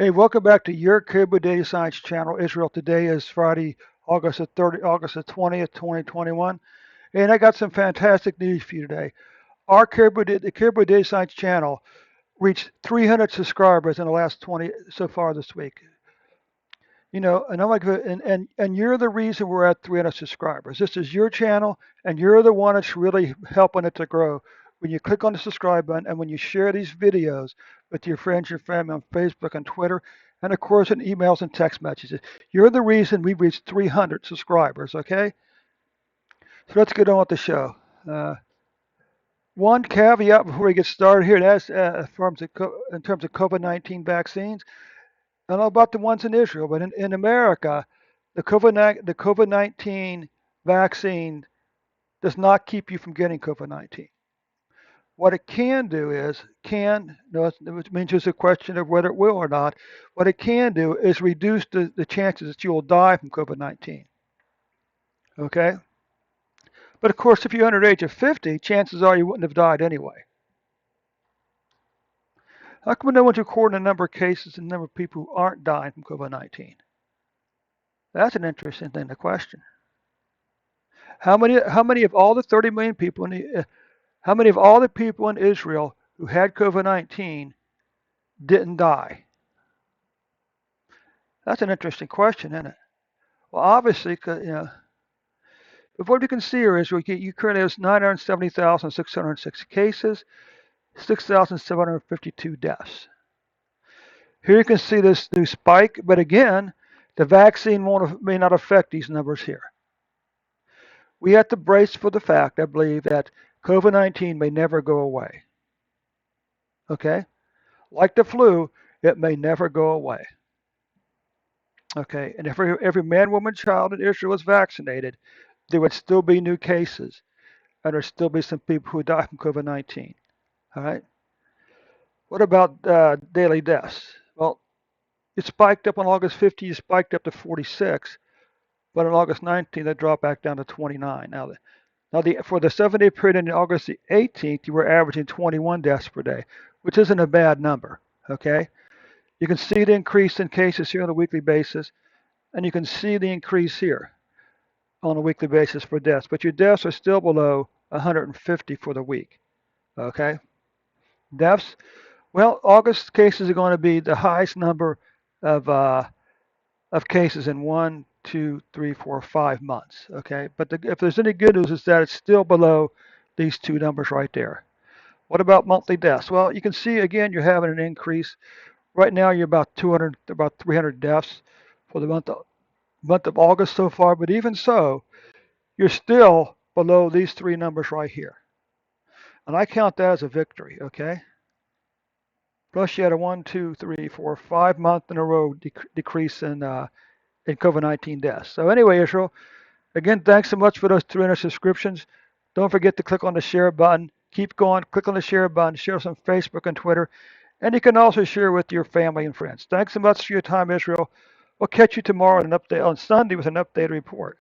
Hey, welcome back to your Caribou Data Science channel, Israel. Today is Friday, August the 20th, 2021. And I got some fantastic news for you today. The Caribou Data Science channel reached 300 subscribers in the last 20 so far this week. You know, and I'm like, and you're the reason we're at 300 subscribers. This is your channel, and you're the one that's really helping it to grow. When you click on the subscribe button and when you share these videos with your friends, your family on Facebook and Twitter, and of course in emails and text messages, you're the reason we've reached 300 subscribers. Okay, so let's get on with the show. Uh, One caveat before we get started here, that's in terms of COVID-19 vaccines. I don't know about the ones in Israel, but in America, the COVID-19 vaccine does not keep you from getting COVID-19. What it can do is, no, it means it's a question of whether it will or not. What it can do is reduce the chances that you will die from COVID-19. Okay? But of course, if you're under the age of 50, chances are you wouldn't have died anyway. How come no one's recording the number of cases and the number of people who aren't dying from COVID-19? That's an interesting thing to question. How many of all the 30 million people how many of all the people in Israel who had COVID-19 didn't die? That's an interesting question, isn't it? Well, obviously, but what we can see here is you currently have 970,606 cases, 6,752 deaths. Here you can see this new spike, but again, the vaccine may not affect these numbers here. We have to brace for the fact, I believe, that COVID-19 may never go away. Okay? Like the flu, it may never go away. Okay, and if every man, woman, child in Israel was vaccinated, there would still be new cases, and there'd still be some people who die from COVID-19. All right. What about daily deaths? Well, it spiked up on August 15th. It spiked up to 46, but on August 19th, it dropped back down to 29. For the 7-day period in August the 18th, you were averaging 21 deaths per day, which isn't a bad number. Okay. You can see the increase in cases here on a weekly basis, and you can see the increase here on a weekly basis for deaths, but your deaths are still below 150 for the week. Okay, deaths. Well, August cases are going to be the highest number of cases in 1, 2, 3, 4, 5 months. Okay, but if there's any good news, is that it's still below these two numbers right there. What about monthly deaths? Well, you can see again you're having an increase. Right now you're about 300 deaths for the month of August so far, but even so, you're still below these three numbers right here. And I count that as a victory, okay? Plus you had a 1, 2, 3, 4, 5 month in a row decrease in COVID-19 deaths. So anyway, Israel, again, thanks so much for those 300 subscriptions. Don't forget to click on the share button. Keep going, click on the share button, share us on Facebook and Twitter. And you can also share with your family and friends. Thanks so much for your time, Israel. We'll catch you tomorrow on Sunday with an updated report.